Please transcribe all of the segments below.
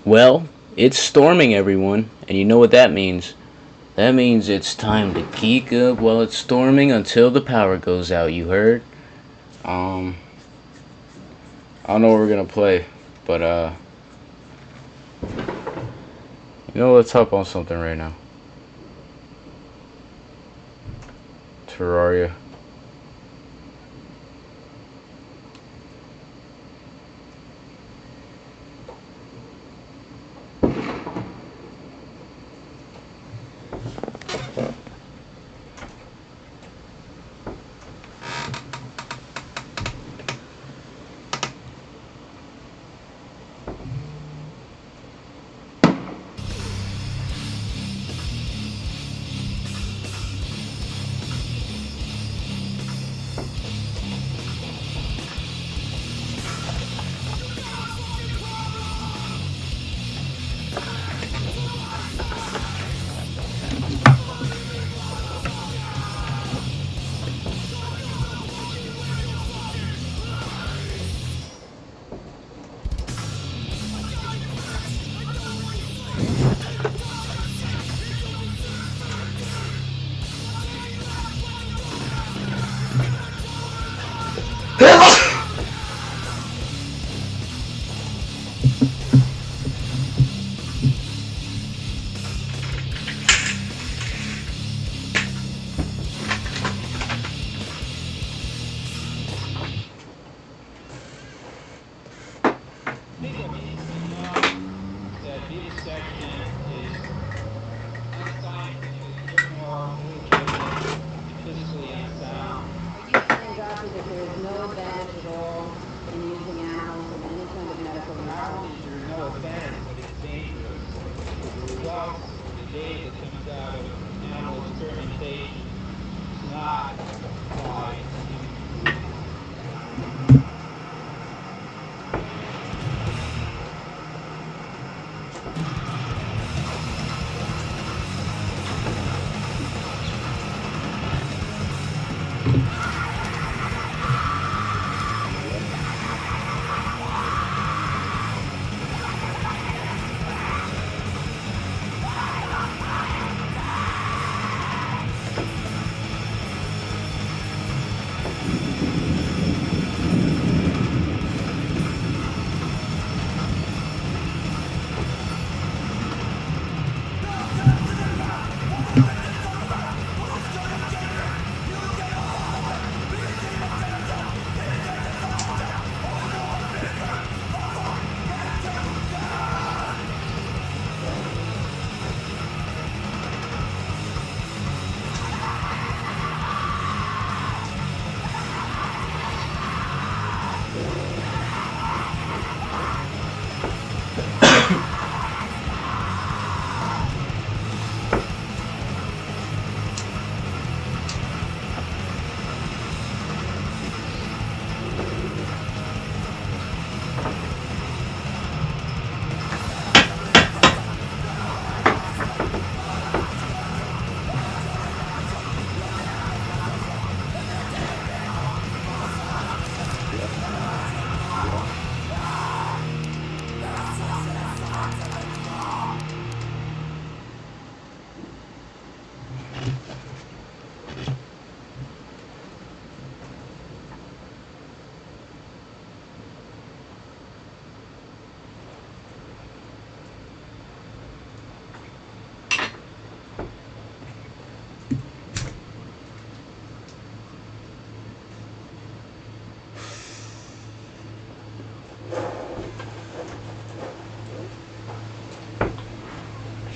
Well, it's storming, everyone, and you know what that means. That means it's time to geek up while it's storming until the power goes out, you heard? Um, I don't know what we're gonna play, but let's hop on something right now. Terraria.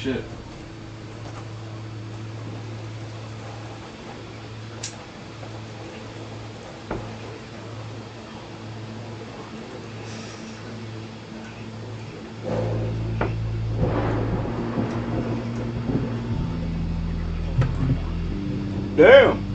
Shit. Damn.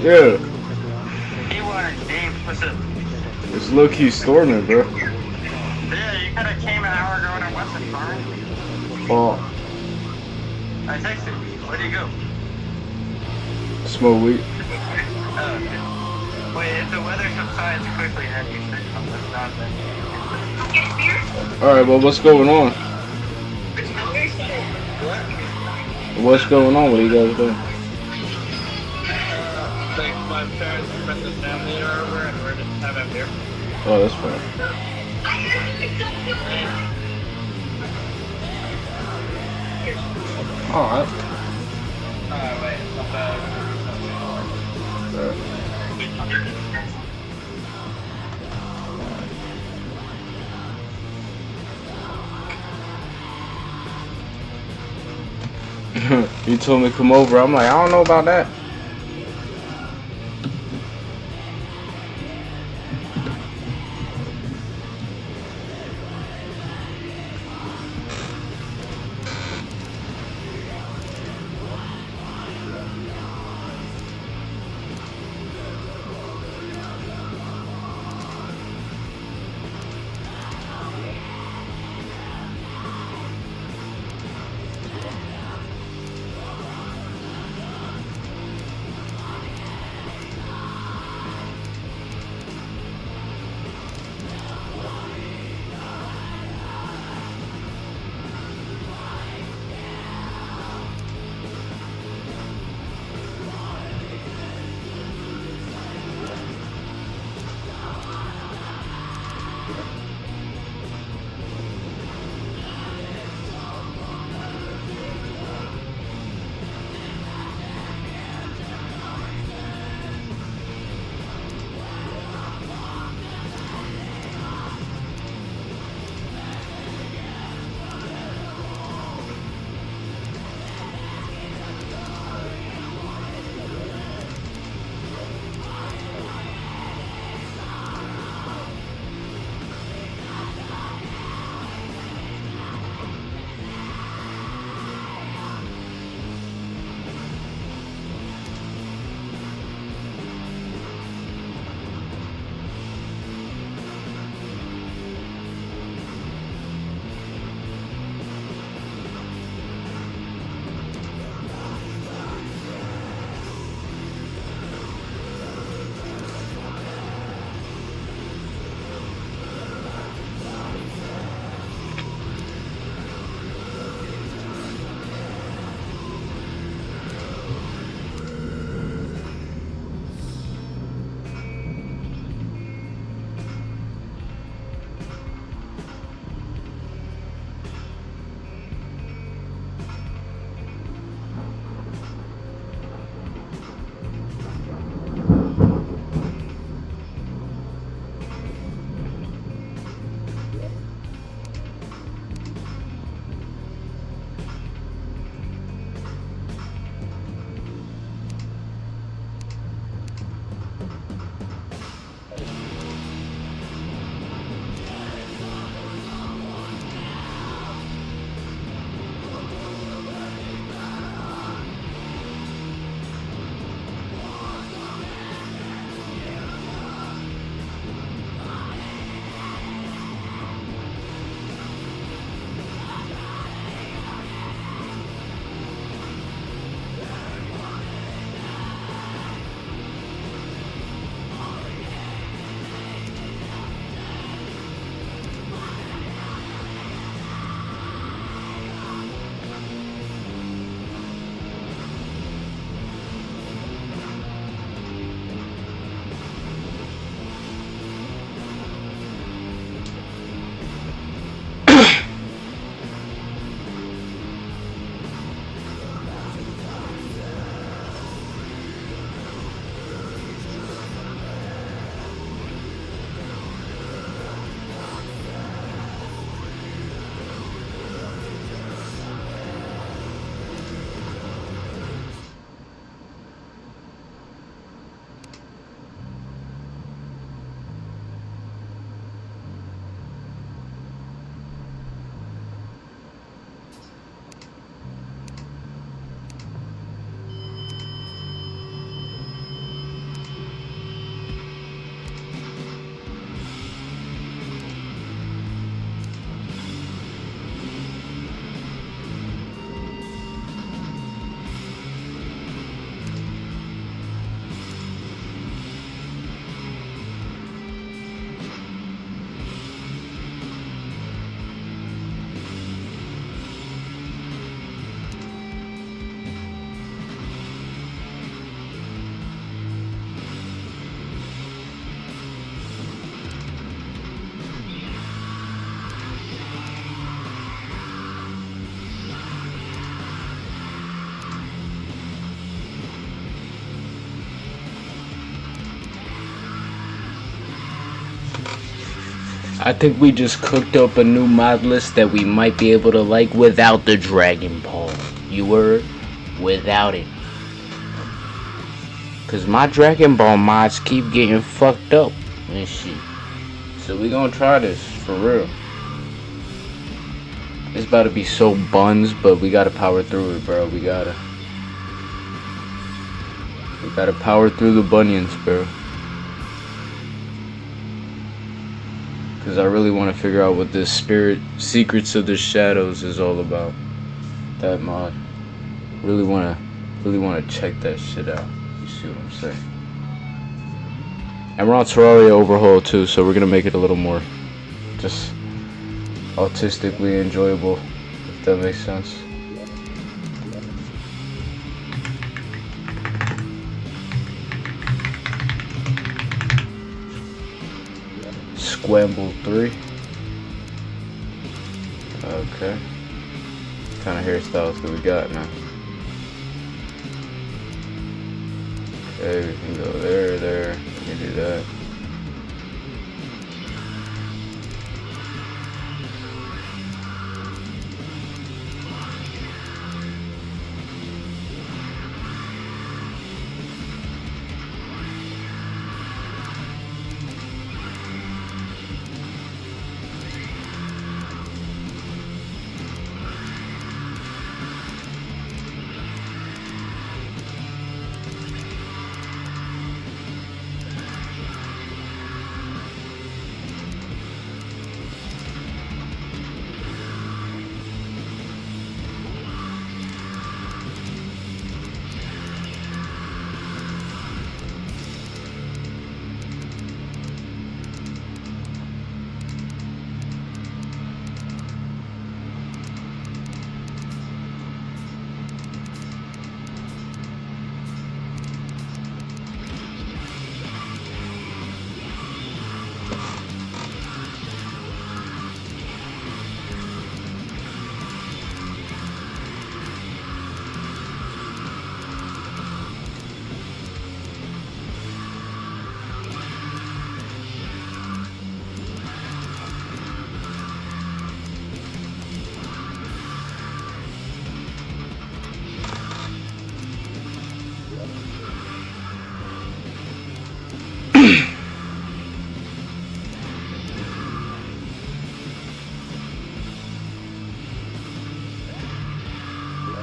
Yeah, He wanted James. What's up? it's low key storming, bro. Yeah, you could have came an hour ago and it wasn't storming. Oh, I texted you. Where'd you go? smoke weed. Oh, okay. Wait, if the weather subsides quickly, then you should come to stop then. All right, well, what's going on? What? What's going on? What are you guys doing? Like my parents met the family or whatever, and we're just having beer. Oh, that's fine. All right. Wait, You told me to come over. I'm like, I don't know about that. I think we just cooked up a new mod list that we might be able to like without the Dragon Ball. You were without it. Cause my Dragon Ball mods keep getting fucked up and shit. So we gonna try this for real. It's about to be so buns, but we gotta power through it, bro. We gotta power through the bunions, bro. Cause I really want to figure out what this Secrets of the Shadows is all about. That mod. Really wanna check that shit out. You see what I'm saying? And we're on Terraria Overhaul too, so we're gonna make it a little more just autistically enjoyable, if that makes sense. Squamble 3. Okay. What kind of hairstyles do we got now? Okay, we can go there. We can do that.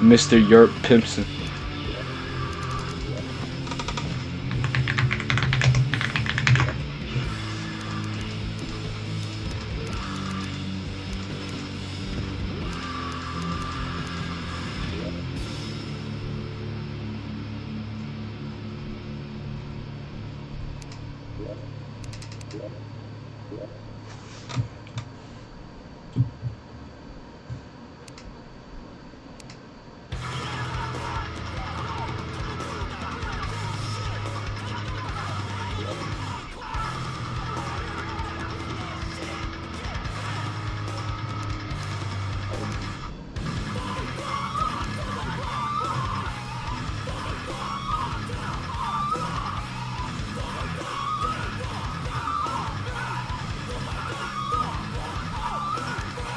Mr. Yerp Pimpson.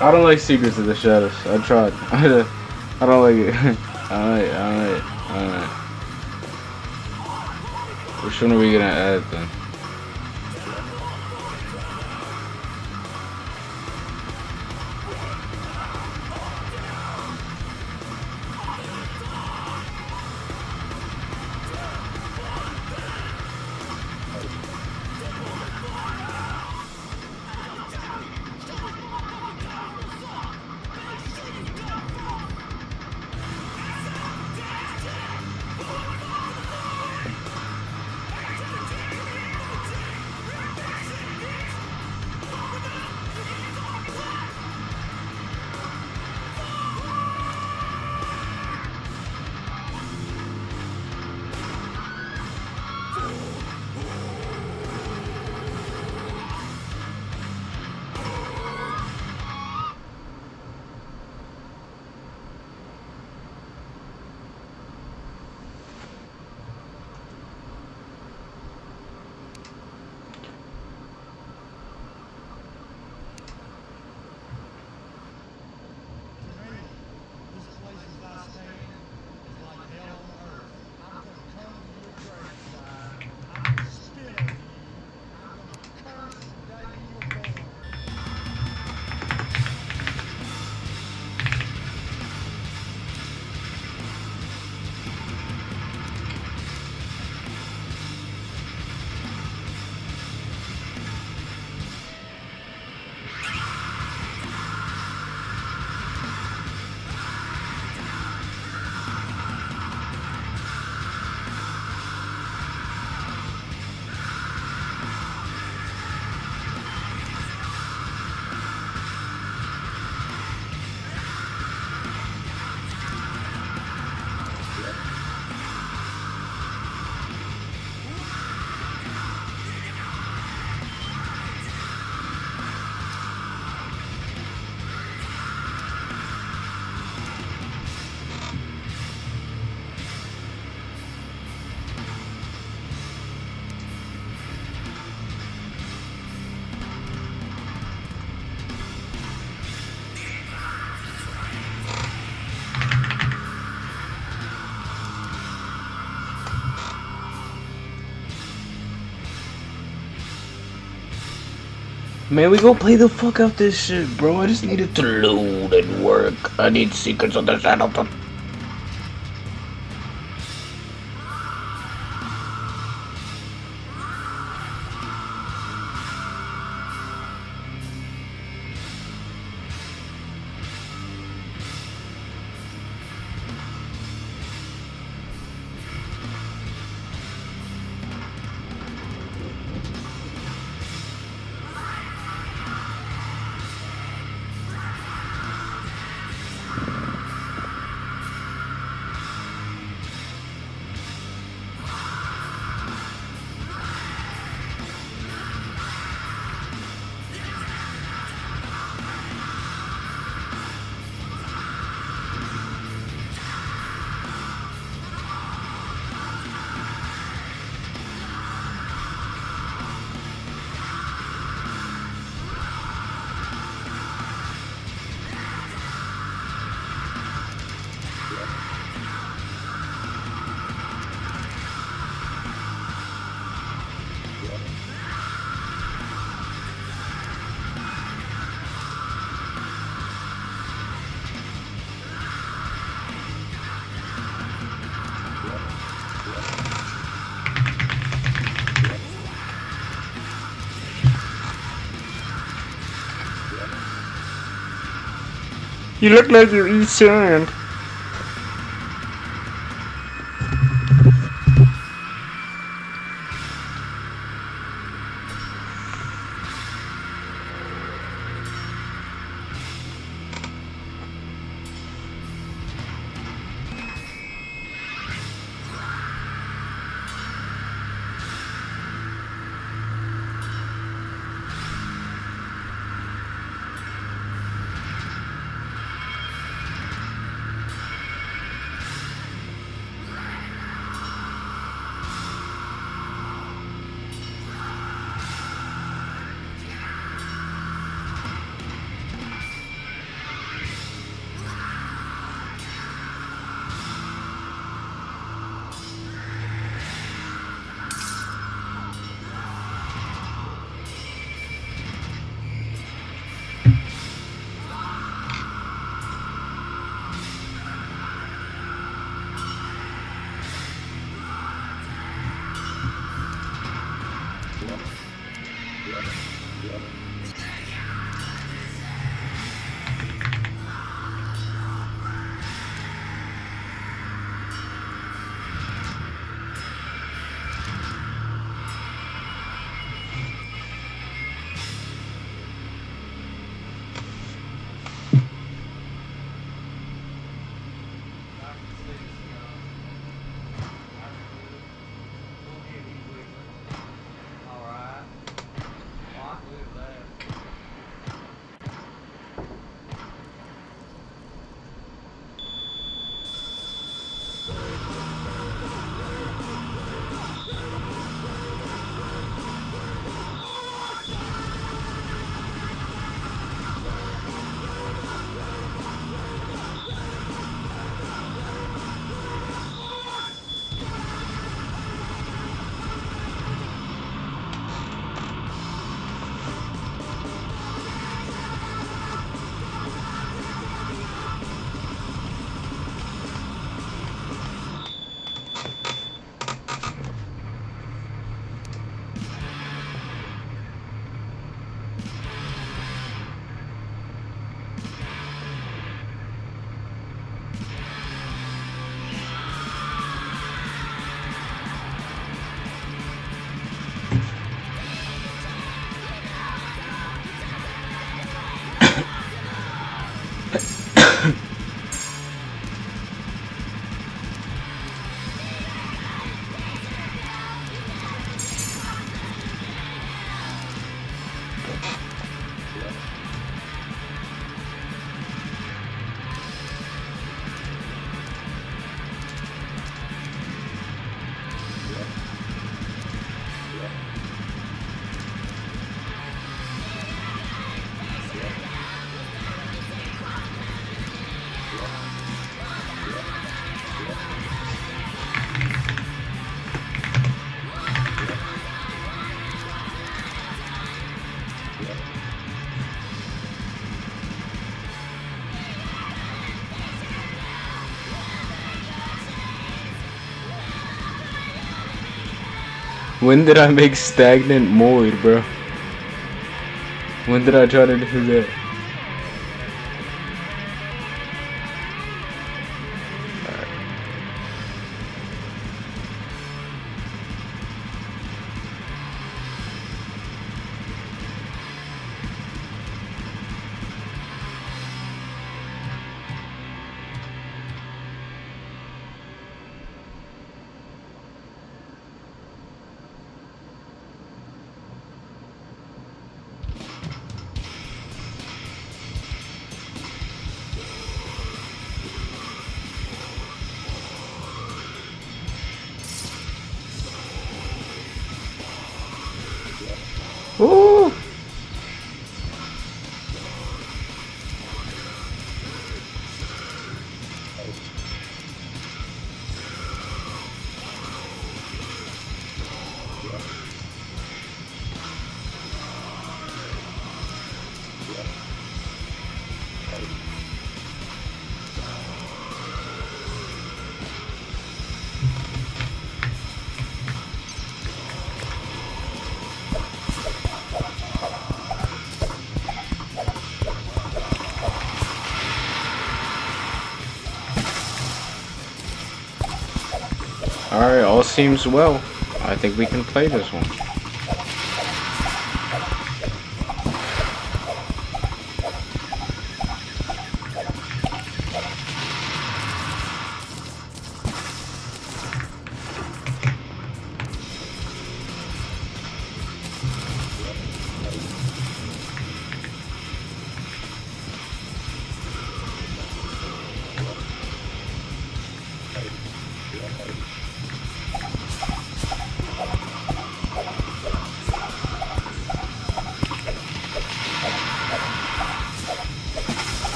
I don't like Secrets of the Shadows. I tried. I don't like it. Alright. Which one are we gonna add then? Man, we go play the fuck out this shit, bro. I just need it to load and work. I need Secrets of the Shadow to... You look like you eat sand. When did I make stagnant mold, bro? When did I try to do that? Ooh. Alright, all seems well. I think we can play this one.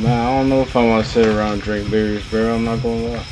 Man, I don't know if I want to sit around and drink beers, bro. I'm not gonna lie.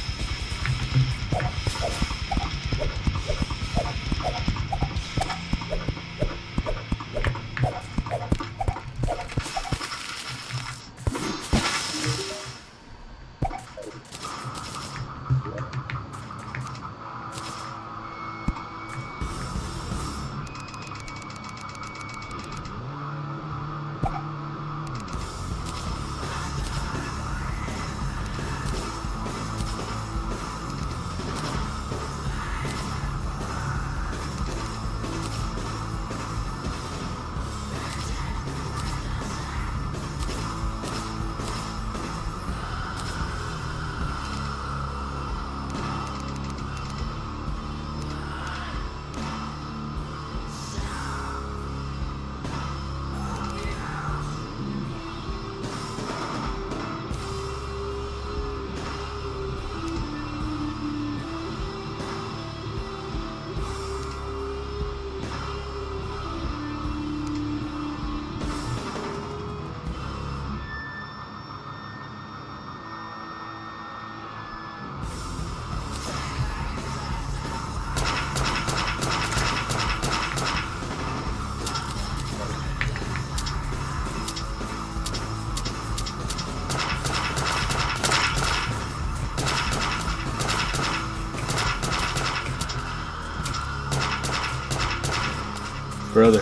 Brother.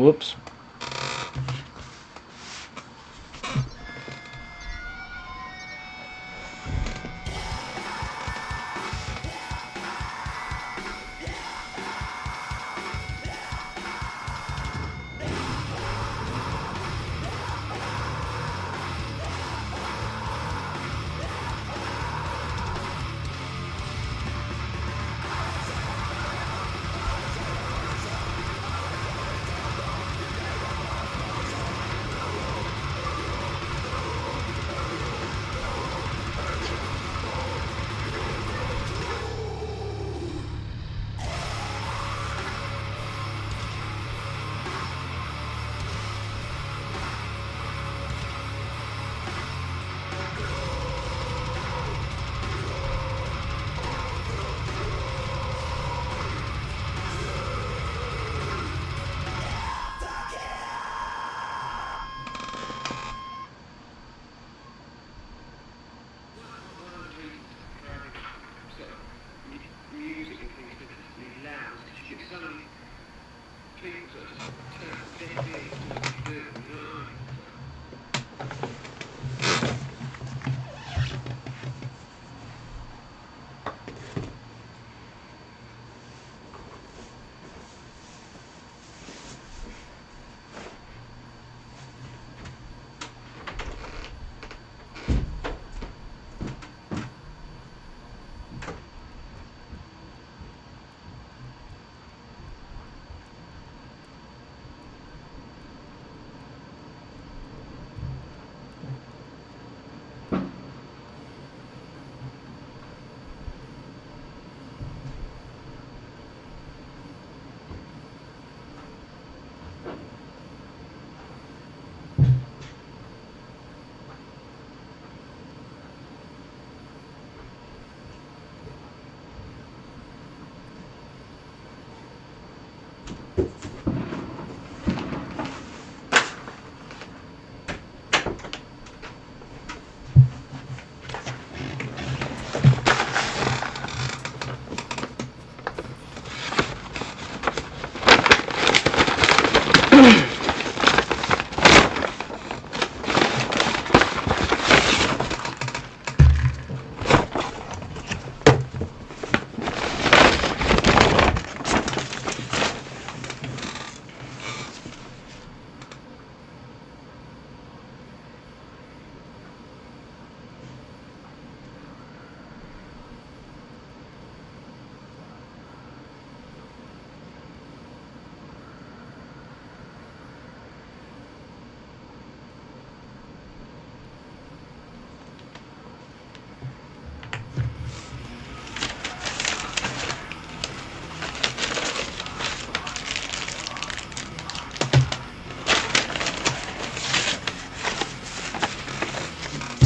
Whoops. Music and things consistently loud because you get so many people that just turn deaf ears to what you do, you know what I mean?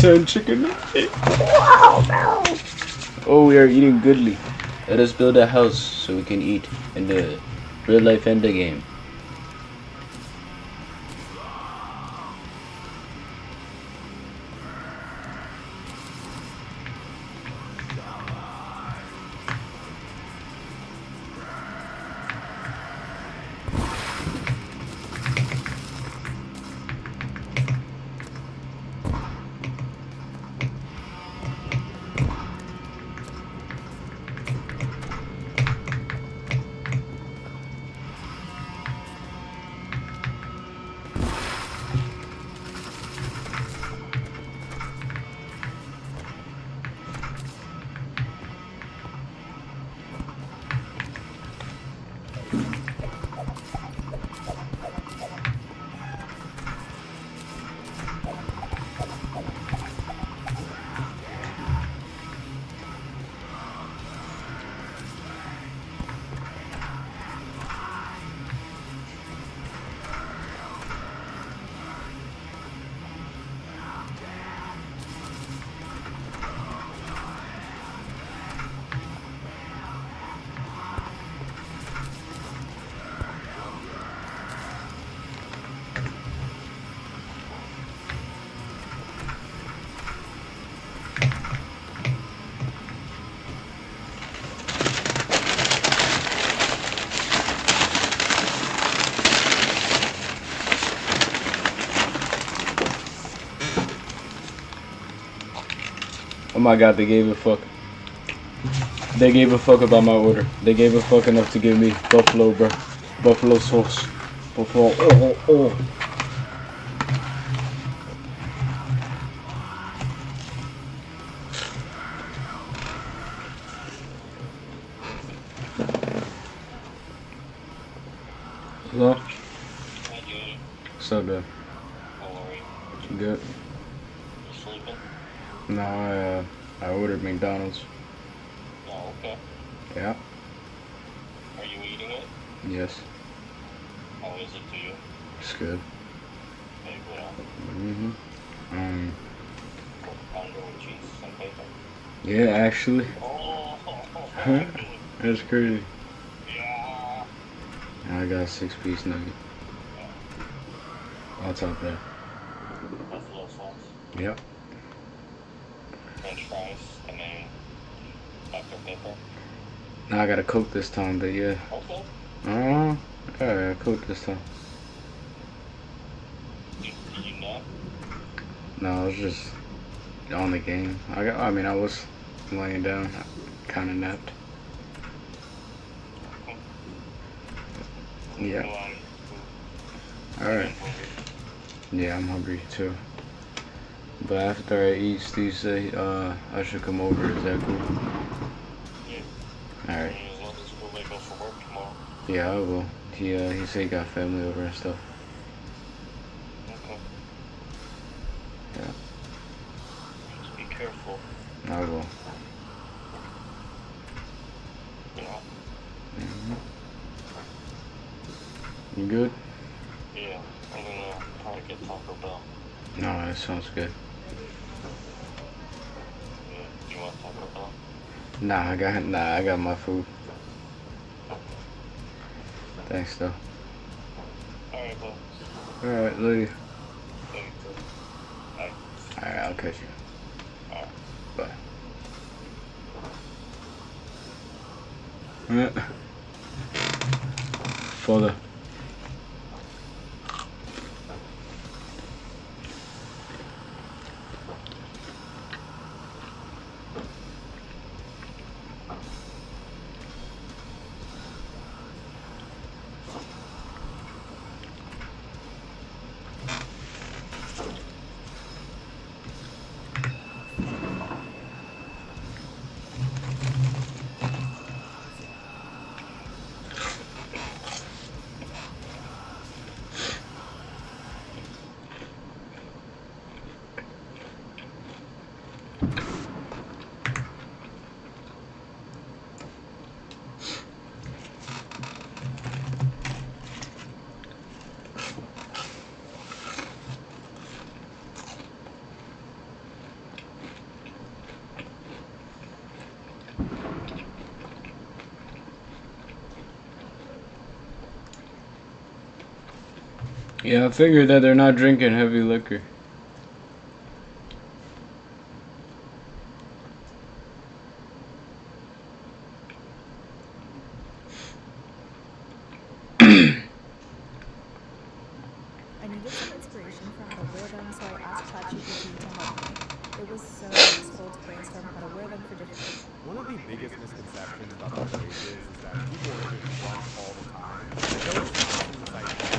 Ten chicken. Oh, we are eating goodly. Let us build a house so we can eat in the real life endgame. my god, they gave a fuck. They gave a fuck about my order. They gave a fuck enough to give me buffalo, bro. Buffalo sauce. Buffalo. Oh. Hello? Hi, Judy. What's up, dude? How are you? Good. You sleeping? No, I ordered McDonald's. Oh, okay. Yeah. Are you eating it? Yes. How is it to you? It's good. Very well. Pounder with cheese and bacon. Yeah, actually. Oh, That's crazy. yeah. I got a 6-piece nugget. I'll top that. Buffalo sauce. Yep. French fries. And then Dr. Pepper. Now I got a Coke this time, but yeah. Okay. Alright, Coke this time. Did you nap? No, I was just on the game. I was laying down. I kind of napped. Yeah. Alright. Yeah, I'm hungry too. But after I eat, Steve say I should come over. Is that cool? Yeah. Alright. As long as you go for work tomorrow. Yeah, I will. He said he got family over and stuff. Okay. Yeah. Just be careful. I will. You know? You good? Yeah. I'm gonna probably get Taco Bell. No, that sounds good. Yeah. Do you want Taco Bell? Nah, I got my food. Thanks though. Alright, bud. Alright, lady. Thank you. Bye. Alright, I'll catch you. Alright. Bye. Father. Yeah, I figured that they're not drinking heavy liquor. I needed some inspiration for how to wear them, so I asked ChatGPT to help me. It was so useful to brainstorm how to wear them for different people. One of the biggest misconceptions about underages is that people are just drunk all the time. Though it's not from this idea.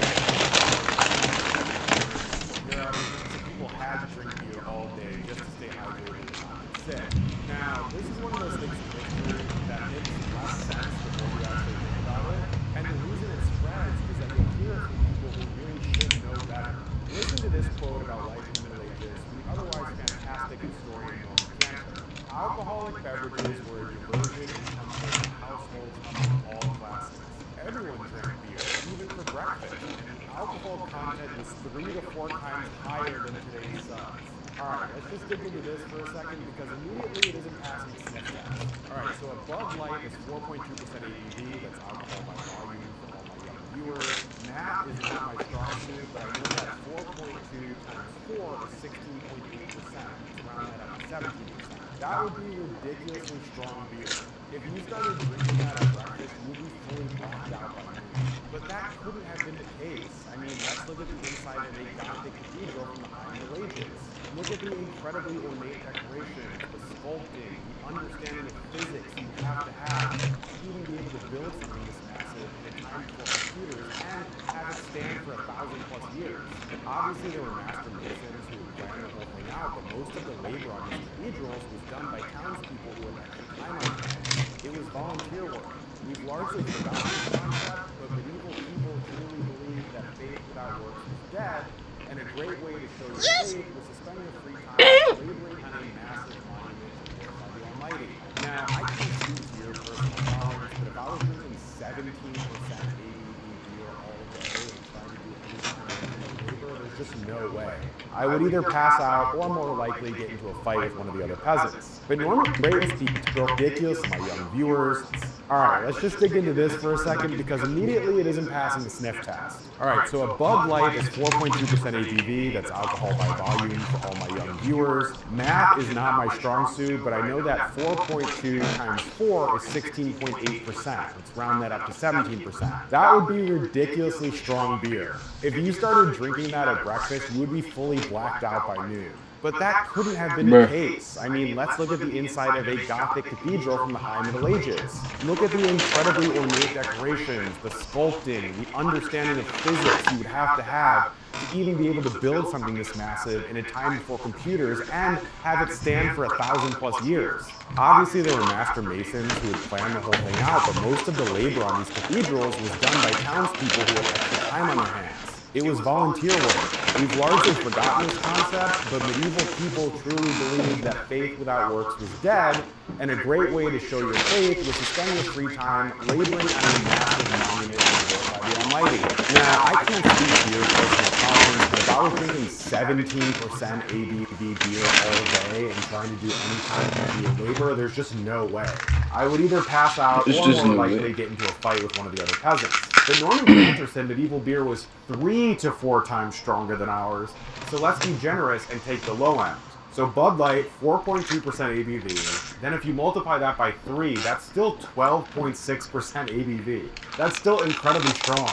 There are some people had to drink beer all day just to stay hydrated and not get sick. Now, this is one of those things in history that makes less sense the more you actually think about it. And the reason it spreads is that you'll hear it from people who really should know better. Listen to this quote about life in the Middle Ages from the otherwise fantastic historian Norman Cantor. Alcoholic beverages were a diversion and comfort in households among all classes. Everyone drank beer, even for breakfast, and the alcohol content was 3 to 4 times higher than today's subs. Alright, let's just dig into this for a second because immediately it isn't passing sniff test. Alright, so a Bud Light is 4.2% ABV, that's alcohol by volume for all my young viewers. Math is not my strong suit, but I know that 4.2 times 4 is 16.8%. Let's round that up to 17%. That would be ridiculously strong beer. If you started drinking that at breakfast, you would be fully blacked out by noon. But that couldn't have been the case. I mean, let's look at the inside of a Gothic cathedral from the High Middle Ages. Look at the incredibly ornate decorations, the sculpting, the understanding of physics you have to even be able to build something this massive in a time before computers and have it stand for 1,000+ years. Obviously, there were master masons who would plan the whole thing out, but most of the labor on these cathedrals was done by townspeople who had extra time on their hands. It was volunteer work. We've largely forgotten this concept, but medieval people truly believed that faith without works was dead, and a great way to show your faith was to spend your free time laboring on a massive monument to glorify the Almighty. Now, I can't speak to your personal tolerance, but if I was drinking 17% ABV beer all day and trying to do any kind of labor, there's just no way. I would either pass out or more likely get into a fight with one of the other peasants. But Norman Graves be ridiculous, my young viewers. Alright, let's just dig into this for a second because immediately it isn't passing the sniff test. Alright, so a Bud Light is 4.2% ABV, that's alcohol by volume for all my young viewers. Math is not my strong suit, but I know that 4.2 times 4 is 16.8%. Let's round that up to 17%. That would be ridiculously strong beer. If you started drinking that at breakfast, you would be fully blacked out by noon. But that couldn't have been the case. I mean, let's look at the inside of a Gothic cathedral from the High Middle Ages. Look at the incredibly ornate decorations, the sculpting, the understanding of physics you would have to even be able to build something this massive in a time before computers and have it stand for 1,000+ years. Obviously, there were master masons who would plan the whole thing out, but most of the labor on these cathedrals was done by townspeople who had extra time on their hands. It was volunteer work. We've largely forgotten this concept, but medieval people truly believed that faith without works was dead, and a great way to show your faith was to spend your free time laboring on a massive monument to glorify the Almighty. Now, I can't speak to your personal tolerance, but if I was drinking 17% ABV beer all day and trying to do any kind of manual labor, there's just no way. I would either pass out or more likely get into a fight with one of the other peasants. But Norman Granter said medieval beer was 3 to 4 times stronger than ours, so let's be generous and take the low end. So Bud Light, 4.2% ABV. Then if you multiply that by 3, that's still 12.6% ABV. That's still incredibly strong.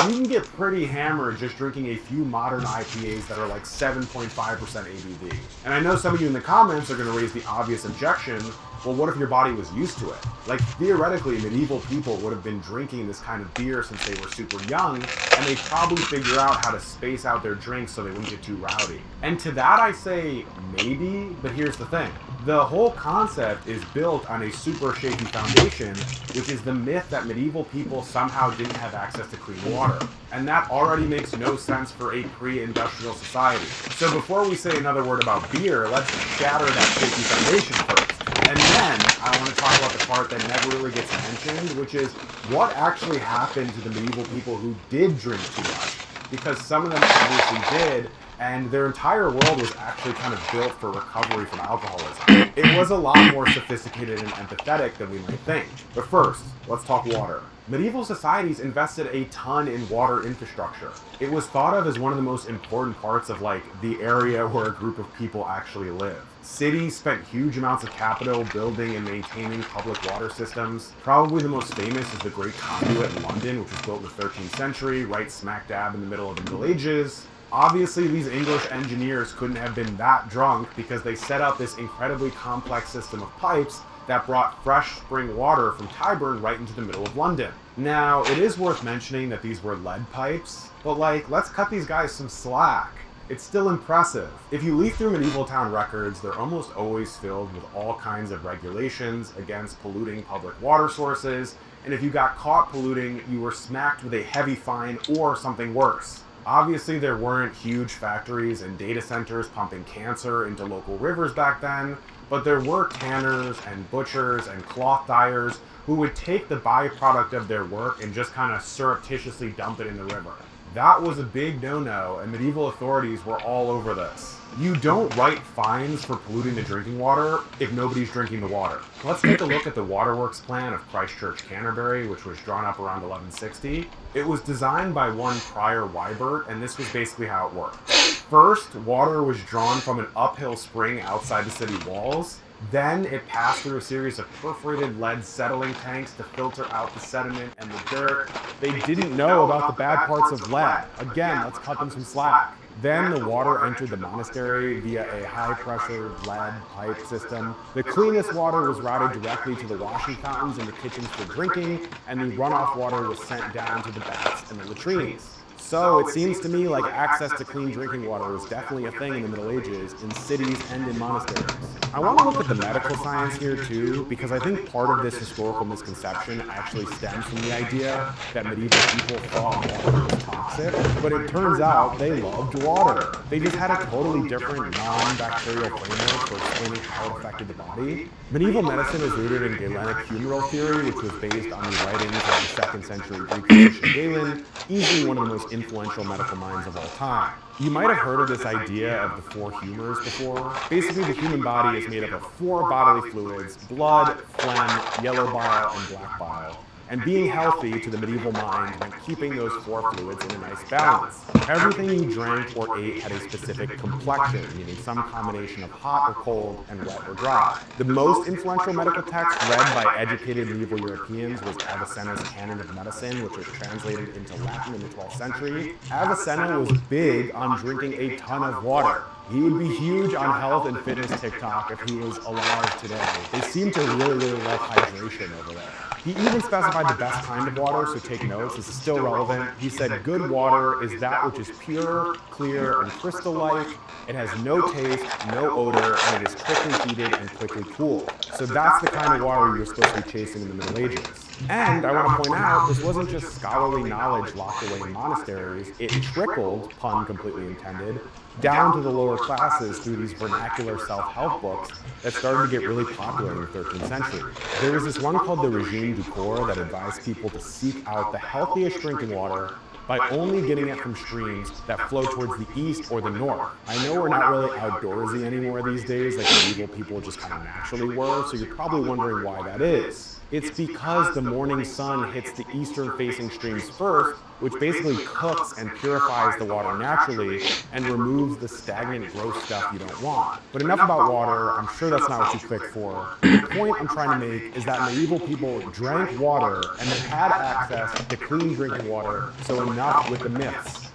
You can get pretty hammered just drinking a few modern IPAs that are like 7.5% ABV. And I know some of you in the comments are going to raise the obvious objection, well, what if your body was used to it? Like, theoretically, medieval people would have been drinking this kind of beer since they were super young, and they'd probably figure out how to space out their drinks so they wouldn't get too rowdy. And to that I say, maybe, but here's the thing. The whole concept is built on a super shaky foundation, which is the myth that medieval people somehow didn't have access to clean water. And that already makes no sense for a pre-industrial society. So before we say another word about beer, let's shatter that shaky foundation first. And then I want to talk about the part that never really gets mentioned, which is what actually happened to the medieval people who did drink too much. Because some of them obviously did, and their entire world was actually kind of built for recovery from alcoholism. It was a lot more sophisticated and empathetic than we might think. But first, let's talk water. Medieval societies invested a ton in water infrastructure. It was thought of as one of the most important parts of like the area where a group of people actually live. Cities spent huge amounts of capital building and maintaining public water systems. Probably the most famous is the Great Conduit in London, which was built in the 13th century, right smack dab in the middle of the Middle Ages. Obviously, these English engineers couldn't have been that drunk because they set up this incredibly complex system of pipes that brought fresh spring water from Tyburn right into the middle of London. Now, it is worth mentioning that these were lead pipes, but like, let's cut these guys some slack. It's still impressive. If you leaf through medieval town records, they're almost always filled with all kinds of regulations against polluting public water sources, and if you got caught polluting, you were smacked with a heavy fine or something worse. Obviously, there weren't huge factories and data centers pumping cancer into local rivers back then, but there were tanners and butchers and cloth dyers who would take the byproduct of their work and just kind of surreptitiously dump it in the river. That was a big no-no, and medieval authorities were all over this. You don't write fines for polluting the drinking water if nobody's drinking the water. Let's take a look at the waterworks plan of Christ Church, Canterbury, which was drawn up around 1160. It was designed by one Prior Wybert, and this was basically how it worked. First, water was drawn from an uphill spring outside the city walls, Then it passed through a series of perforated lead settling tanks to filter out the sediment and the dirt. They didn't know about the bad parts of lead. Again, let's cut them some slack. Then the water entered the monastery via a high-pressure lead pipe system. The cleanest water was routed directly to the washing fountains and the kitchens for drinking, and the runoff water was sent down to the baths and the latrines. So it seems to me like access to clean drinking water was definitely a thing in the Middle Ages, in cities and in monasteries. I want to look at the medical science here too, because I think part of this historical misconception actually stems from the idea that medieval people thought water was toxic, but it turns out they loved water. They just had a totally different non-bacterial framework for explaining how it affected the body. Medieval medicine is rooted in Galenic humoral theory, which was based on the writings of the 2nd century Greek physician Galen, easily one of the most influential medical minds of all time. You might have heard of this idea of the 4 humors before. Basically, the human body is made up of 4 bodily fluids: blood, phlegm, yellow bile, and black bile. And being healthy to the medieval mind meant keeping those 4 fluids in a nice balance. Everything you drank or ate had a specific complexion, meaning some combination of hot or cold and wet or dry. The most influential medical text read by educated medieval Europeans was Avicenna's Canon of Medicine, which was translated into Latin in the 12th century. Avicenna was big on drinking a ton of water. He would be huge on health and fitness TikTok if he was alive today. They seem to really love hydration over there. He even specified the best kind of water, so take notes, this is still relevant. He said good water is that which is pure, clear, and crystal-like. It has no taste, no odor, and it is quickly heated and quickly cooled. So that's the kind of water you're supposed to be chasing in the Middle Ages. And I want to point out, this wasn't just scholarly knowledge locked away in monasteries. It trickled, pun completely intended, down to the lower classes through these vernacular self-help books that started to get really popular in the 13th century. There was this one called the Regime du Corps that advised people to seek out the healthiest drinking water by only getting it from streams that flow towards the east or the north. I know we're not really outdoorsy anymore these days, like medieval people just kind of naturally were, so you're probably wondering why that is. It's because the morning sun hits the eastern-facing streams first, which basically cooks and purifies the water naturally and removes the stagnant, gross stuff you don't want. But enough about water, I'm sure that's not what you clicked for. The point I'm trying to make is that medieval people drank water and they had access to clean drinking water, so enough with the myths.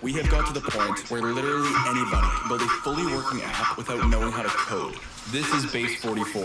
We have got to the point where literally anybody can build a fully working app without knowing how to code. This is Base 44.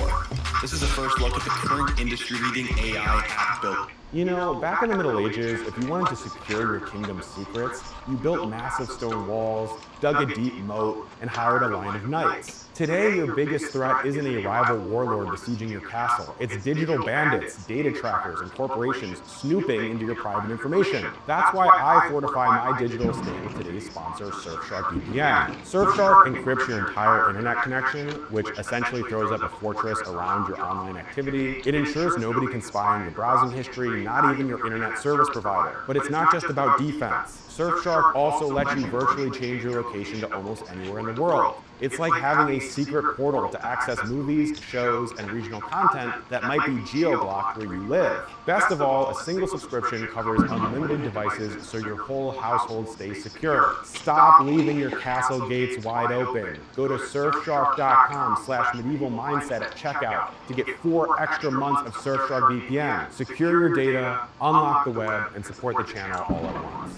This is a first look at the current industry-leading AI app built. You know, back in the Middle Ages, if you wanted to secure your kingdom's secrets, you built massive stone walls, dug a deep moat, and hired a line of knights. Today, your biggest threat isn't a rival warlord besieging your castle. It's digital bandits, data trackers, and corporations snooping into your private information. That's why I fortify my digital estate with today's sponsor, Surfshark VPN. Surfshark encrypts your entire internet connection, which essentially throws up a fortress around your online activity. It ensures nobody can spy on your browsing history, not even your internet service provider. But it's not just about defense. Surfshark also lets you virtually change your location to almost anywhere in the world. It's like having a secret portal to access movies, shows, and regional content that might be geo-blocked where you live. Best of all, a single subscription covers unlimited devices so your whole household stays secure. Stop leaving your castle gates wide open. Go to surfshark.com/medievalmindset at checkout to get 4 extra months of Surfshark VPN. Secure your data, unlock the web, and support the channel all at once.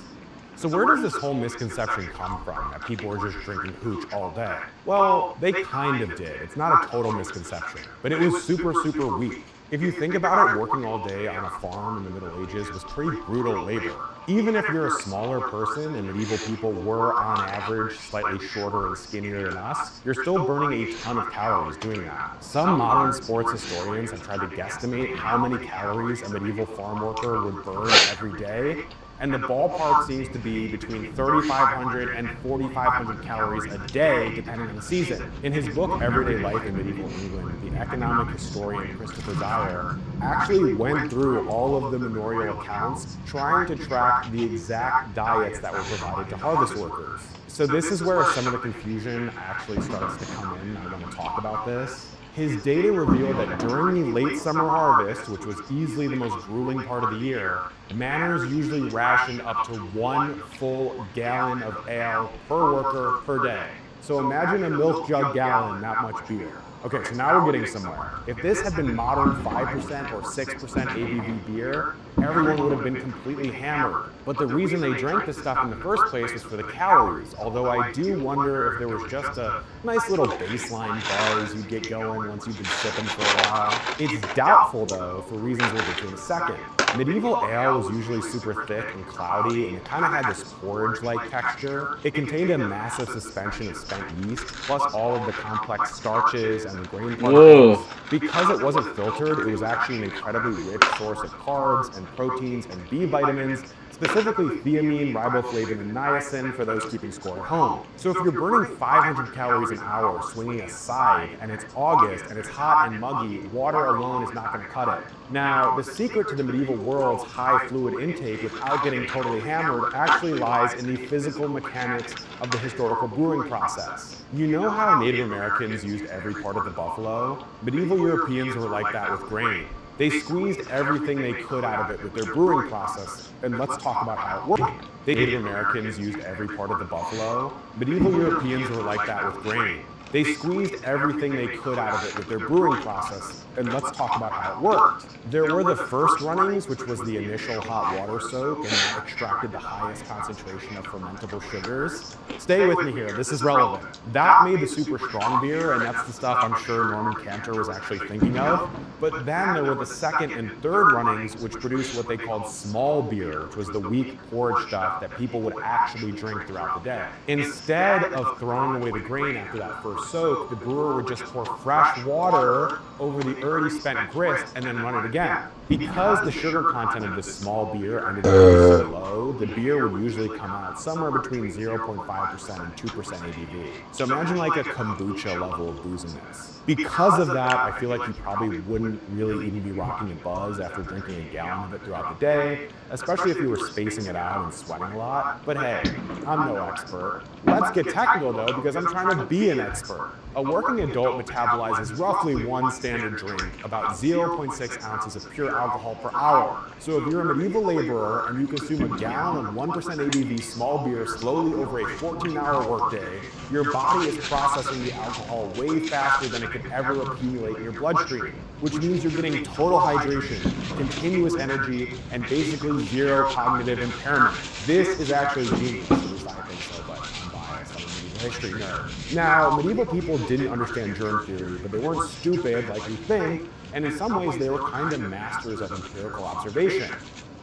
So where does this whole misconception come from, that people are just drinking hooch all day? Well, they kind of did. It's not a total misconception, but it was super weak. If you think about it, working all day on a farm in the Middle Ages was pretty brutal labor. Even if you're a smaller person, and medieval people were on average slightly shorter and skinnier than us, you're still burning a ton of calories doing that. Some modern sports historians have tried to guesstimate how many calories a medieval farm worker would burn every day, and the ballpark seems to be between 3,500 and 4,500 calories a day, depending on the season. In his book, Everyday Life in Medieval England, the economic historian Christopher Dyer actually went through all of the manorial accounts, trying to track the exact diets that were provided to harvest workers. So this is where some of the confusion actually starts to come in. I want to talk about this. His data revealed that during the late summer harvest, which was easily the most grueling part of the year, manors usually rationed up to 1 full gallon of ale per worker per day. So imagine a milk jug gallon, that much beer. Okay, so now we're getting somewhere. If this had been modern 5% or 6% ABV beer, everyone would have been completely hammered. But the reason they drank this stuff in the first place was for the calories, although I do wonder if there was just a nice little baseline buzz you get going once you've been sipping for a while. It's doubtful though, for reasons we'll get to in a second. Medieval ale was usually super thick and cloudy, and it kind of had this porridge-like texture. It contained a massive suspension of spent yeast, plus all of the complex starches and the grain particles. Because it wasn't filtered, it was actually an incredibly rich source of carbs and proteins and B vitamins, specifically thiamine, riboflavin, and niacin for those keeping score at home. So if you're burning 500 calories an hour swinging a scythe, and it's August, and it's hot and muggy, water alone is not going to cut it. Now, the secret to the medieval world's high fluid intake without getting totally hammered actually lies in the physical mechanics of the historical brewing process. You know how Native Americans used every part of the buffalo? Medieval Europeans were like that with grain. They squeezed everything they could out of it with their brewing process, and let's talk about how it worked. Native Americans used every part of the buffalo. Medieval Europeans were like that with grain. They squeezed everything they could out of it with their brewing process, and let's talk about how it worked. There were the first runnings, which was the initial hot water soak, and that extracted the highest concentration of fermentable sugars. Stay with me here, this is relevant. That made the super strong beer, and that's the stuff I'm sure Norman Cantor was actually thinking of. But then there were the second and third runnings, which produced what they called small beer, which was the weak porridge stuff that people would actually drink throughout the day. Instead of throwing away the grain after that first soak, the brewer would just pour fresh water over the already spent grist and then run it again. Because the sugar content of this small beer ended up being so low, the beer would usually come out somewhere between 0.5% and 2% ABV. So imagine like a kombucha level of booziness. Because of that, I feel like you probably wouldn't really even be rocking a buzz after drinking a gallon of it throughout the day, especially if you were spacing it out and sweating a lot. But hey, I'm no expert. Let's get technical though, because I'm trying to be an expert. A working adult metabolizes roughly one standard drink, about 0.6 ounces of pure alcohol per hour. So if you're a medieval laborer and you consume a gallon of 1% ABV small beer slowly over a 14-hour workday, your body is processing the alcohol way faster than it could ever accumulate in your bloodstream, which means you're getting total hydration, continuous energy, and basically zero cognitive impairment. This is actually genius. At least I think so, but I'm biased. I'm a medieval history nerd. Now, medieval people didn't understand germ theory, but they weren't stupid like we think, and in some ways they were kind of masters of empirical observation.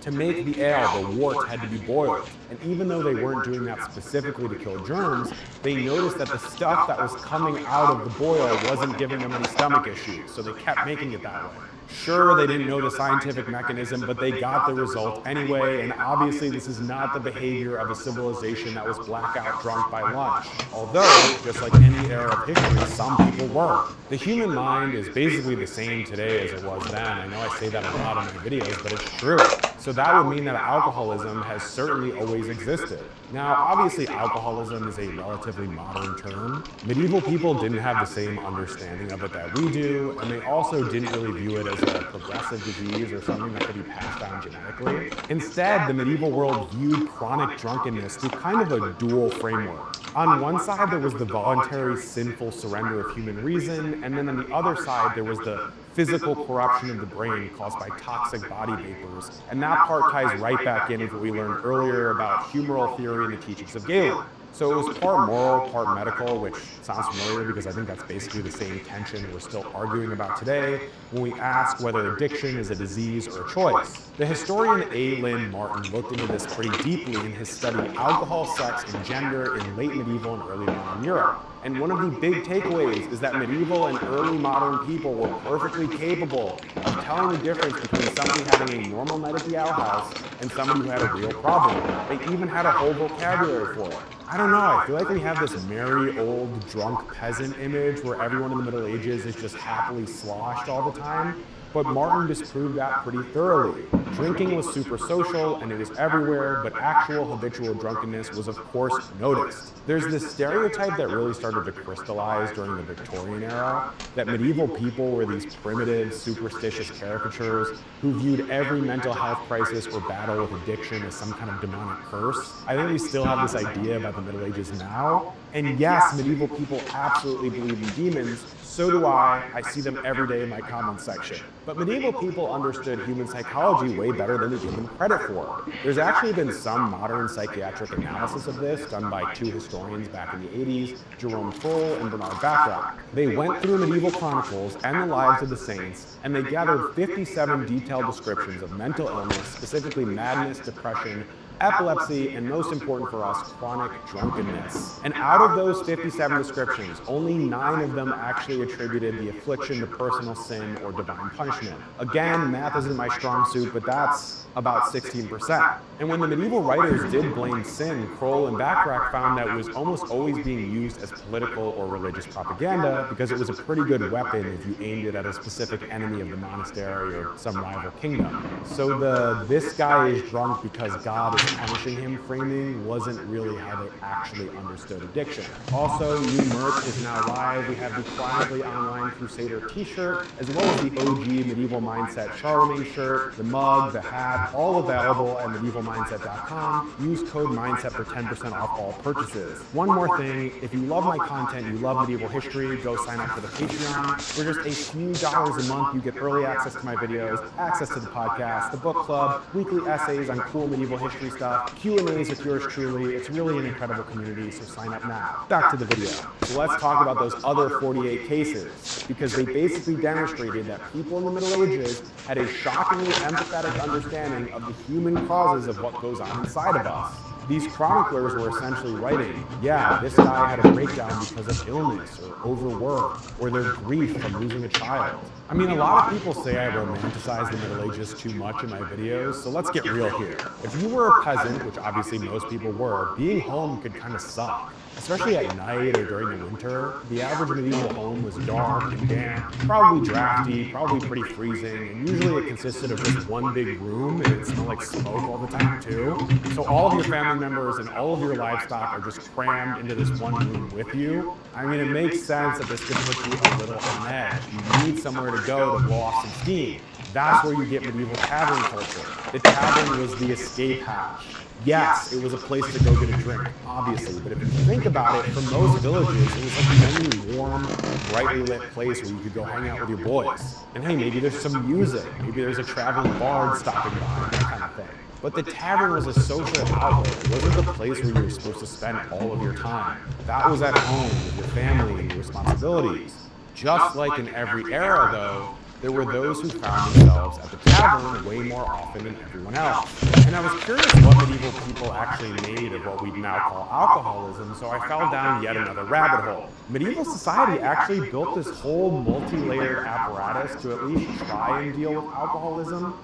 To make the ale, the wort had to be boiled, and even though they weren't doing that specifically to kill germs, they noticed that the stuff that was coming out of the boil wasn't giving them any stomach issues, so they kept making it that way. Sure, they didn't know the scientific mechanism, but they got the result anyway, and obviously this is not the behavior of a civilization that was blackout drunk by lunch. Although, just like any era of history, some people were. The human mind is basically the same today as it was then. I know I say that a lot in my videos, but it's true. So that would mean that alcoholism has certainly always existed. Now, obviously alcoholism is a relatively modern term. Medieval people didn't have the same understanding of it that we do, and they also didn't really view it as a progressive disease or something that could be passed down genetically. Instead, the medieval world viewed chronic drunkenness through kind of a dual framework. On one side, there was the voluntary sinful surrender of human reason, and then on the other side, there was the physical corruption of the brain caused by toxic body vapors. And that part ties right back in with what we learned earlier about humoral theory and the teachings of Galen. So it was part moral, part medical, which sounds familiar because I think that's basically the same tension we're still arguing about today when we ask whether addiction is a disease or a choice. The historian A. Lynn Martin looked into this pretty deeply in his study Alcohol, Sex, and Gender in Late Medieval and Early Modern Europe. And one of the big takeaways is that medieval and early modern people were perfectly capable of telling the difference between somebody having a normal night at the alehouse and somebody who had a real problem. They even had a whole vocabulary for it. I don't know, I feel like we have this merry old drunk peasant image where everyone in the Middle Ages is just happily sloshed all the time. but Martin disproved that pretty thoroughly. Drinking was super social and it was everywhere, but actual habitual drunkenness was of course noticed. There's this stereotype that really started to crystallize during the Victorian era, that medieval people were these primitive, superstitious caricatures who viewed every mental health crisis or battle with addiction as some kind of demonic curse. I think we still have this idea about the Middle Ages now, and yes, medieval people absolutely believe in demons, so do I. I see them every day in my comments section. But medieval people understood human psychology way better than they give them credit for. There's actually been some modern psychiatric analysis of this done by two historians back in the 80s, Jerome Kroll and Bernard Bachrach. They went through medieval chronicles and the lives of the saints, and they gathered 57 detailed descriptions of mental illness, specifically madness, depression, epilepsy, and most important for us, chronic drunkenness. And out of those 57 descriptions, only 9 of them actually attributed the affliction to personal sin or divine punishment. Again, math isn't my strong suit, but that's about 16%. And when the medieval writers did blame sin, Kroll and Bachrach found that it was almost always being used as political or religious propaganda because it was a pretty good weapon if you aimed it at a specific enemy of the monastery or some rival kingdom. So the "this guy is drunk because God is punishing him" framing wasn't really how they actually understood addiction. Also, new merch is now live. We have the Chronically Online Crusader t-shirt, as well as the OG Medieval Mindset Charlemagne shirt, the mug, the hat, all available at medievalmindset.com. Use code MINDSET for 10% off all purchases. One more thing, if you love my content, you love medieval history, go sign up for the Patreon. For just a few dollars a month, you get early access to my videos, access to the podcast, the book club, weekly essays on cool medieval history stuff, Q&As with yours truly. It's really an incredible community, so sign up now. Back to the video. So let's talk about those other 48 cases, because they basically demonstrated that people in the Middle Ages had a shockingly empathetic understanding of the human causes of what goes on inside of us. These chroniclers were essentially writing, yeah, this guy had a breakdown because of illness or overwork or their grief from losing a child. I mean, a lot of people say I romanticize the Middle Ages too much in my videos, so let's get real here. If you were a peasant, which obviously most people were, being home could kind of suck. Especially at night or during the winter, the average medieval home was dark and damp, probably drafty, probably pretty freezing, and usually it consisted of just one big room and it smelled like smoke all the time too. So all of your family members and all of your livestock are just crammed into this one room with you. I mean, it makes sense that this could put you a little on edge. You need somewhere to go to blow off some steam. That's where you get medieval tavern culture. The tavern was the escape hatch. Yes, it was a place to go get a drink, obviously, but if you think about it, for most villages, it was like the only warm, brightly lit place where you could go hang out with your boys. And hey, maybe there's some music, maybe there's a traveling bard stopping by, that kind of thing. But the tavern was a social outlet. It wasn't the place where you were supposed to spend all of your time. That was at home with your family and your responsibilities. Just like in every era, though, there were those who found themselves at the tavern way more often than everyone else. And I was curious what medieval people actually made of what we now call alcoholism, so I fell down yet another rabbit hole. Medieval society actually built this whole multi-layered apparatus to at least try and deal with alcoholism.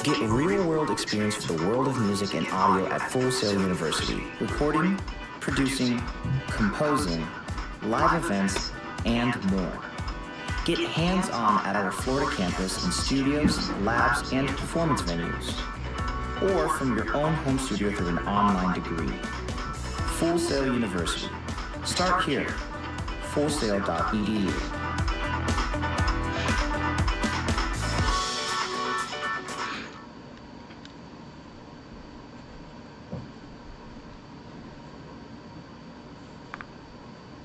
Get real-world experience for the world of music and audio at Full Sail University. Recording, producing, composing, live events, and more. Get hands-on at our Florida campus in studios, labs, and performance venues. Or from your own home studio through an online degree. Full Sail University. Start here. fullsail.edu.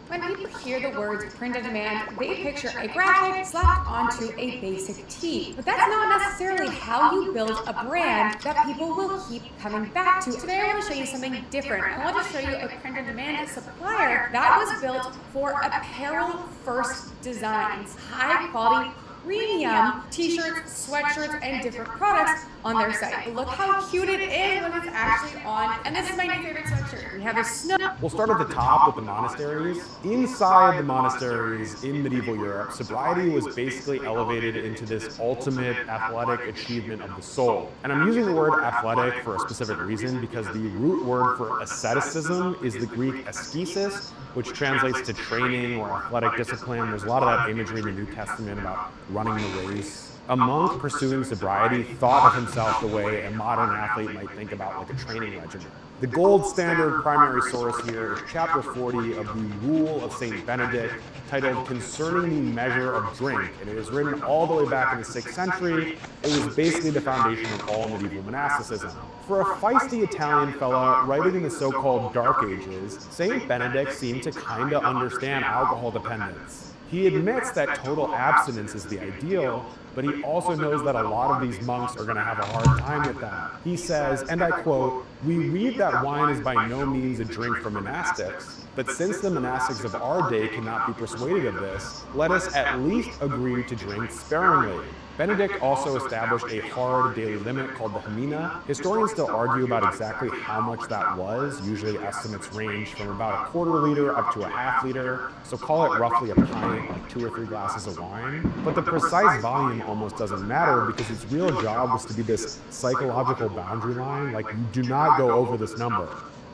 When people hear the words print on demand, they picture a graphic slapped onto a basic tee. But that's not necessarily how you build a brand that people will keep coming back to. Today I want to show you something different. I want to show you a print on demand supplier that was built for apparel first designs. High quality premium t-shirts, sweatshirts, and different products on their site. Look how cute it is when it's actually on. And this is my new favorite sweatshirt. We have a snow. We'll start at the top with the monasteries. Inside the monasteries in medieval Europe, sobriety was basically elevated into this ultimate athletic achievement of the soul. And I'm using the word athletic for a specific reason because the root word for asceticism is the Greek askesis, which translates to training or athletic discipline. There's a lot of that imagery in the New Testament about running the race. A monk pursuing sobriety thought of himself the way a modern athlete might think about like a training regimen. The gold standard primary source here is chapter 40 of the Rule of St. Benedict, titled Concerning the Measure of Drink, and it was written all the way back in the 6th century. It was basically the foundation of all medieval monasticism. For a feisty Italian fella writing in the so-called Dark Ages, St. Benedict seemed to kinda understand alcohol dependence. He admits that total abstinence is the ideal, but he also knows that a lot of these monks are going to have a hard time with that. He says, and I quote, "We read that wine is by no means a drink for monastics, but since the monastics of our day cannot be persuaded of this, let us at least agree to drink sparingly." Benedict also established a hard daily limit called the hymena. Historians still argue about exactly how much that was. Usually estimates range from about a quarter liter up to a half liter, so call it roughly a pint, like 2 or 3 glasses of wine. But the precise volume almost doesn't matter because its real job was to be this psychological boundary line, like you do not go over this number.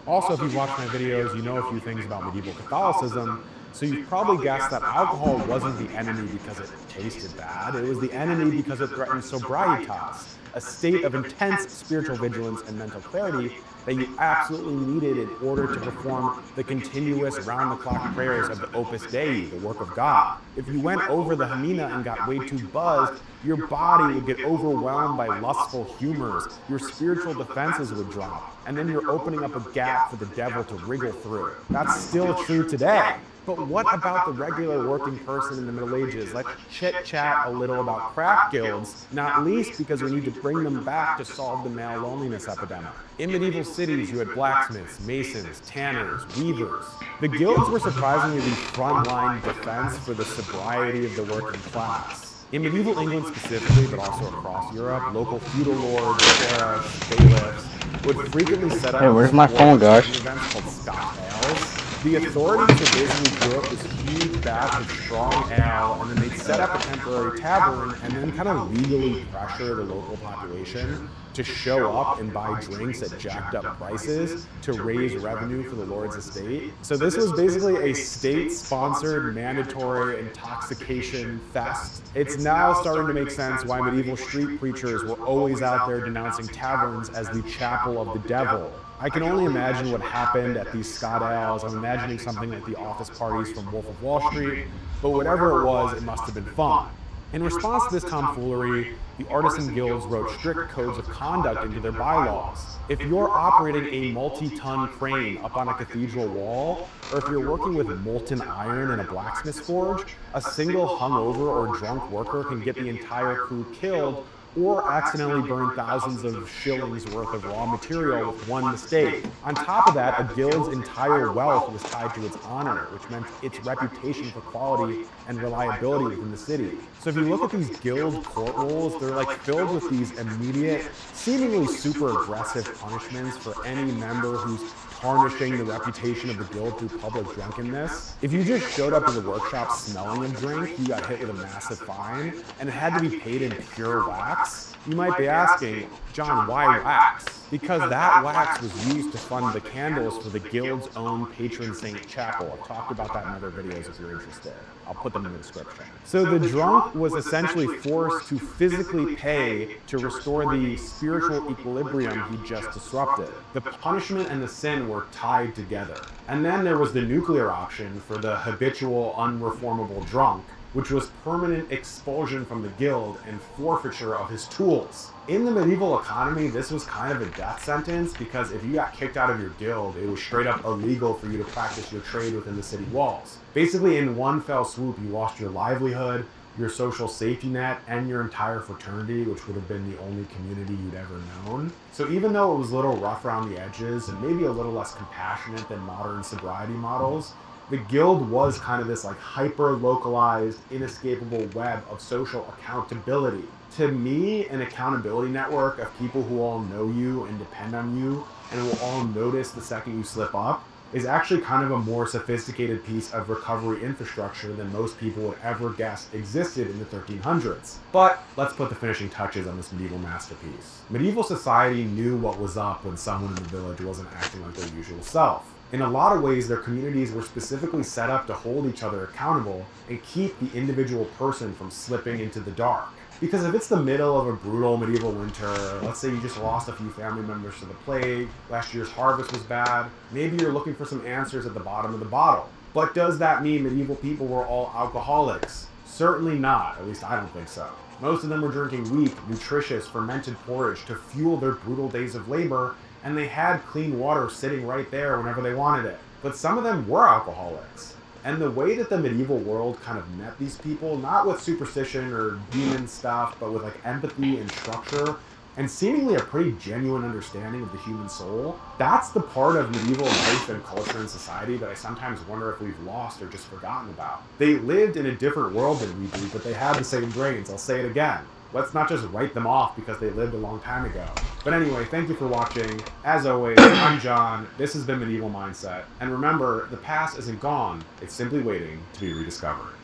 Also, if you've watched my videos, you know a few things about medieval Catholicism, so you've probably guessed that alcohol wasn't the enemy because it tasted bad, it was the enemy because it threatened sobrietas, a state of intense spiritual vigilance and mental clarity that you absolutely needed in order to perform the continuous round-the-clock prayers of the Opus Dei, the work of God. If you went over the hymena and got way too buzzed, your body would get overwhelmed by lustful humors, your spiritual defenses would drop, and then you're opening up a gap for the devil to wriggle through. That's still true today. But what about the regular working person in the Middle Ages? Let's chit-chat a little about craft guilds, not least because we need to bring them back to solve the male loneliness epidemic. In medieval cities, you had blacksmiths, masons, tanners, weavers. The guilds were surprisingly the frontline defense for the sobriety of the working class. In medieval England specifically, but also across Europe, local feudal lords, sheriffs, bailiffs would frequently set up where's my phone, guys? events called Scotch Ales. The authorities would basically brew up this huge batch of strong ale, and then they'd set up a temporary tavern and then kind of legally pressure the local population to show up and buy drinks at jacked up prices to raise revenue for the Lord's estate. So this was basically a state-sponsored mandatory intoxication fest. It's now starting to make sense why medieval street preachers were always out there denouncing taverns as the chapel of the devil. I can only imagine what happened at these Scotch Ales. I'm imagining something like the office parties from Wolf of Wall Street, but whatever it was, it must have been fun. In response to this tomfoolery, the artisan guilds wrote strict codes of conduct into their bylaws. If you're operating a multi-ton crane up on a cathedral wall, or if you're working with molten iron in a blacksmith's forge, a single hungover or drunk worker can get the entire crew killed or accidentally burn thousands of shillings worth of raw material with one mistake. On top of that, a guild's entire wealth was tied to its honor, which meant its reputation for quality and reliability within the city. So if you look at these guild court rules, they're like filled with these immediate, seemingly super aggressive punishments for any member who's tarnishing the reputation of the guild through public drunkenness. If you just showed up in the workshop smelling of drink, you got hit with a massive fine, and it had to be paid in pure wax. You might be asking, John, why wax? Because that wax was used to fund the candles for the guild's own patron saint chapel. I've talked about that in other videos if you're interested. I'll put them in the description. So the drunk was essentially forced to physically pay to restore the spiritual equilibrium he just disrupted. The punishment and the sin were tied together. And then there was the nuclear option for the habitual, unreformable drunk, which was permanent expulsion from the guild and forfeiture of his tools. In the medieval economy, this was kind of a death sentence because if you got kicked out of your guild, it was straight up illegal for you to practice your trade within the city walls. Basically, in one fell swoop, you lost your livelihood, your social safety net, and your entire fraternity, which would have been the only community you'd ever known. So even though it was a little rough around the edges and maybe a little less compassionate than modern sobriety models, the guild was kind of this like hyper-localized, inescapable web of social accountability. To me, an accountability network of people who all know you and depend on you and will all notice the second you slip up is actually kind of a more sophisticated piece of recovery infrastructure than most people would ever guess existed in the 1300s. But let's put the finishing touches on this medieval masterpiece. Medieval society knew what was up when someone in the village wasn't acting like their usual self. In a lot of ways, their communities were specifically set up to hold each other accountable and keep the individual person from slipping into the dark. Because if it's the middle of a brutal medieval winter, let's say you just lost a few family members to the plague, last year's harvest was bad, maybe you're looking for some answers at the bottom of the bottle. But does that mean medieval people were all alcoholics? Certainly not, at least I don't think so. Most of them were drinking weak, nutritious, fermented porridge to fuel their brutal days of labor, and they had clean water sitting right there whenever they wanted it. But some of them were alcoholics. And the way that the medieval world kind of met these people, not with superstition or demon stuff, but with like empathy and structure, and seemingly a pretty genuine understanding of the human soul, that's the part of medieval life and culture and society that I sometimes wonder if we've lost or just forgotten about. They lived in a different world than we do, but they had the same brains. I'll say it again. Let's not just write them off because they lived a long time ago. But anyway, thank you for watching. As always, I'm John. This has been Medieval Mindset. And remember, the past isn't gone. It's simply waiting to be rediscovered.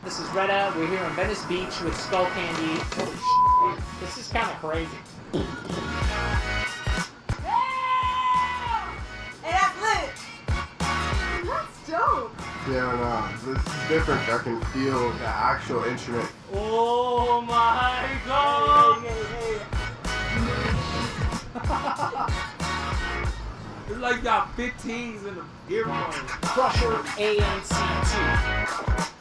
This is Retta. We're here on Venice Beach with Skull Candy. Holy shit. This is kind of crazy. Hey, that's lit! That's dope! Yeah, no, this is different. I can feel the actual instrument. Oh my god! It's like y'all 15s in the earphones. Crusher ANC2.